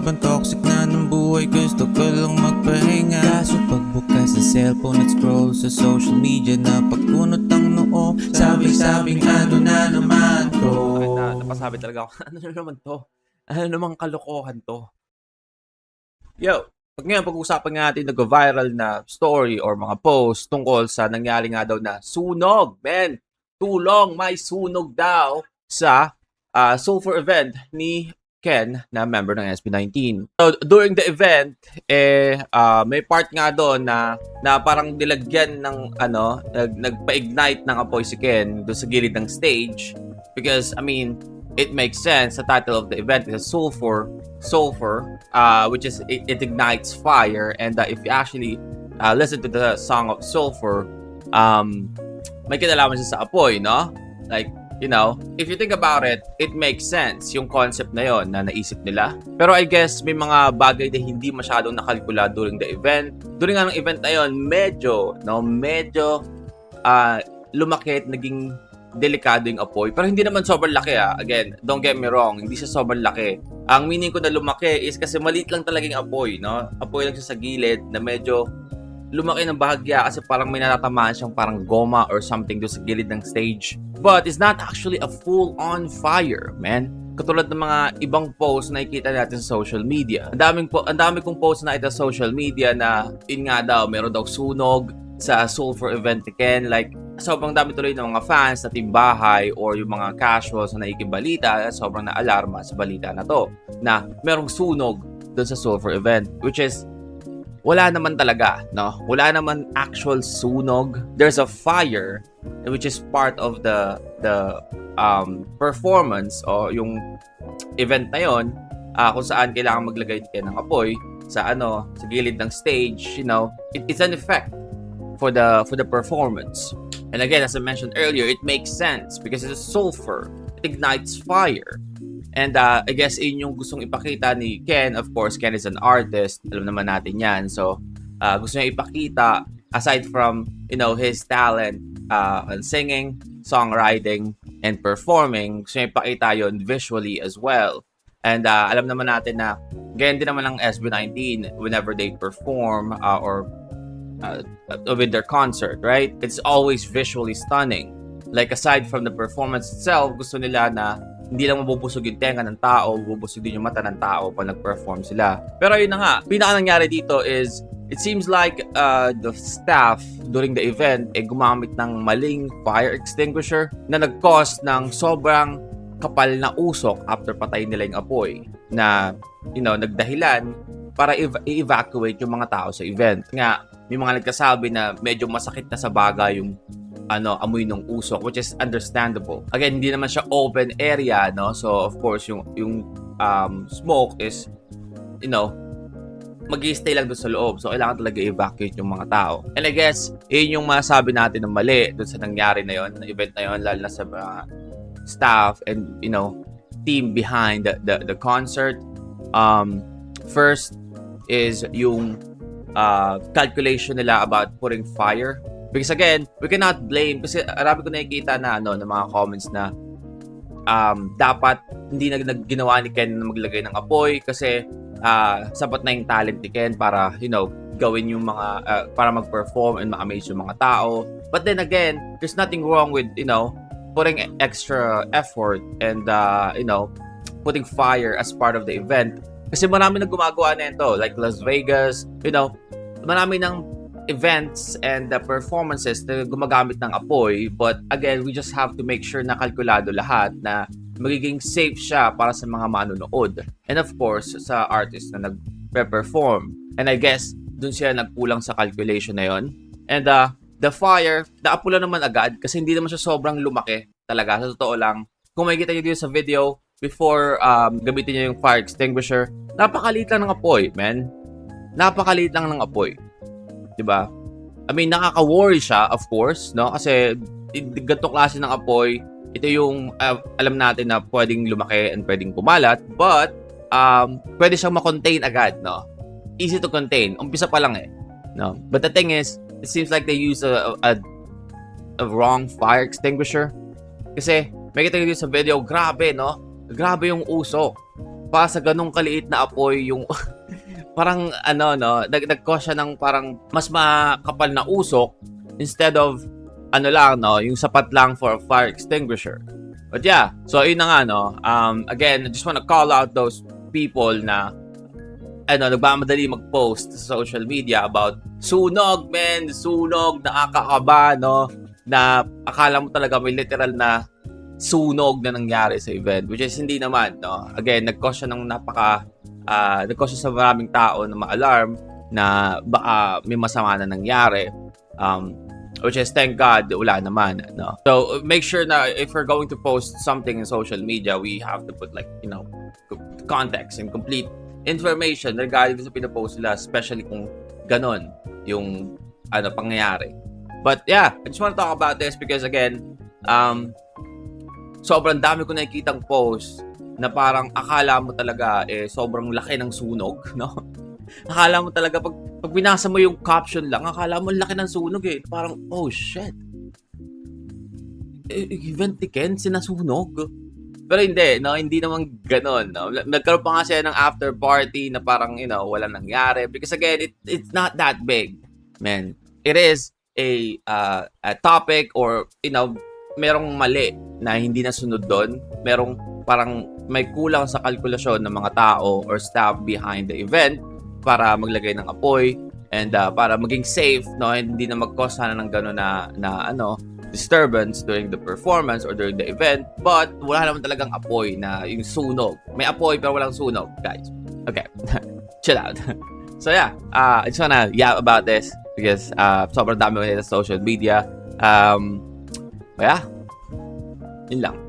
sobrang toxic na ng buhay, gusto ko lang magpahinga. Kaso pagbukas sa cellphone at scroll sa social media, na pagkunot ang noo, sabing-sabing ano na naman to. Napasabi talaga ako, ano na naman to? Ano namang kalokohan to? Yo, ngayon pag-uusapan nga natin nag-viral na story or mga post tungkol sa nangyari nga daw na sunog. Men, tulong, may sunog daw sa sulfur event ni Ken na member ng SB19. So, during the event, may part nga doon na parang nilagyan ng nagpa-ignite ng apoy si Ken doon sa gilid ng stage. Because, I mean, it makes sense. The title of the event is sulfur, which is it ignites fire. And if you actually listen to the song of sulfur, may kinalaman siya sa apoy, no? Like, you know, if you think about it, it makes sense yung concept na yon na naisip nila. Pero I guess may mga bagay na hindi masyadong nakalkula during the event. During nga ng event na yon, medyo lumaki at naging delikado yung apoy. Pero hindi naman sobrang laki Again, don't get me wrong, hindi siya sobrang laki. Ang meaning ko na lumaki is kasi maliit lang talaga yung apoy, no? Apoy lang siya sa gilid na medyo lumaki ng bahagya kasi parang may natatamaan siyang parang goma or something doon sa gilid ng stage. But it's not actually a full-on fire, man. Katulad ng mga ibang posts na nakikita natin sa social media. Ang dami kong posts na ito sa social media na yun nga daw, meron daw sunog sa sulfur event ni Ken. Like, sobrang dami tuloy ng mga fans na timbahay or yung mga casuals na nakikibalita, sobrang na-alarma sa balita na to na merong sunog doon sa sulfur event, which is wala naman talaga, no? Wala naman actual sunog. There's a fire which is part of the performance o yung event na yon, kung saan kailangan maglagay ng apoy sa gilid ng stage, you know. It's an effect for the performance. And again, as I mentioned earlier, it makes sense because it's sulfur. It ignites fire. And I guess yun yung gustong ipakita ni Ken. Of course, Ken is an artist. Alam naman natin yan. So, gusto niya ipakita, aside from, you know, his talent on singing, songwriting, and performing, gusto niya ipakita yun visually as well. And alam naman natin na, ganyan din naman ang SB19 whenever they perform or with their concert, right? It's always visually stunning. Like, aside from the performance itself, gusto nila na hindi lang mabubusog yung tenga ng tao, mabubusog din yung mata ng tao pag nag-perform sila. Pero yun na nga, pinaka nangyari dito is, it seems like the staff during the event gumamit ng maling fire extinguisher na nag-cause ng sobrang kapal na usok after patayin nila yung apoy na, you know, nagdahilan para i-evacuate yung mga tao sa event. Nga, may mga nagkasabi na medyo masakit na sa baga yung amoy ng usok, which is understandable. Again, hindi naman siya open area, no? So, of course, yung smoke is, you know, mag-i-stay lang doon sa loob. So, kailangan talaga evacuate yung mga tao. And I guess, yun yung masabi natin ng mali doon sa nangyari na yon, na event na yon, lalo na sa mga staff and, you know, team behind the concert. First is yung calculation nila about putting fire. Because again, we cannot blame, kasi marami ko nakikita na ng mga comments na dapat hindi ginawa ni Ken na maglagay ng apoy kasi sapat na yung talent ni Ken para, you know, gawin yung mga para mag-perform and ma-amaze yung mga tao. But then again, there's nothing wrong with, you know, putting extra effort and you know, putting fire as part of the event. Kasi marami na gumagawa na ito, like Las Vegas, you know, marami ng events and the performances na gumagamit ng apoy. But again, we just have to make sure na kalkulado lahat, na magiging safe siya para sa mga manonood. And of course, sa artist na nag-perform. And I guess, dun siya nagkulang sa calculation na yon. And the fire, naapula naman agad kasi hindi naman siya sobrang lumaki talaga. Sa totoo lang, kung makikita nyo dito sa video, before gamitin nyo yung fire extinguisher, napakaliit lang ng apoy, man. Napakaliit lang ng apoy. Diba? I mean, nakaka-worry siya, of course, no? Kasi ganitong klase ng apoy, ito yung alam natin na pwedeng lumaki and pwedeng kumalat, but pwede siyang ma-contain agad, no? Easy to contain. Umpisa pa lang no? But the thing is, it seems like they use a wrong fire extinguisher. Kasi, makikita nyo sa video, grabe, no? Grabe yung usok. para sa ganung kaliit na apoy yung parang ano no, nag-cause siya ng parang mas makapal na usok instead of ano lang no, yung sapat lang for a fire extinguisher. But yeah, so yun na nga no. Again, I just wanna call out those people na ano, nagmamadali mag-post sa social media about sunog, men, sunog, nakakakaba, no? Na akala mo talaga may literal na sunog na nangyari sa event, which is hindi naman, no? Again, nag-cause siya ng nag-cause siya sa maraming tao na ma-alarm na baka may masama na nangyari. Which is, thank God, wala naman, no? So, make sure na if we're going to post something in social media, we have to put like, you know, context and complete information regarding sa pinapost nila, especially kung ganon yung ano pangyayari. But yeah, I just want to talk about this because again, sobrang dami ko nakikitang post na parang akala mo talaga sobrang laki ng sunog, no? Akala mo talaga pag binasa mo yung caption lang, akala mo laki ng sunog Parang, oh shit. Event ni Ken, sinasunog. Pero hindi, no? Hindi naman ganon, no? Nagkaroon pa nga siya ng after party na parang, you know, walang nangyari. Because again, it's not that big, man. It is a topic or, you know, merong mali na hindi nasunod doon. Merong parang may kulang sa kalkulasyon ng mga tao or staff behind the event para maglagay ng apoy and para maging safe, no? Hindi na mag-cause sana ng gano'n na ano, disturbance during the performance or during the event, but wala naman talagang apoy na yung sunog. May apoy pero walang sunog, guys. Okay, chill out. So yeah, I just wanna yap about this because sobrang dami ko nila sa social media. Yeah, yun lang.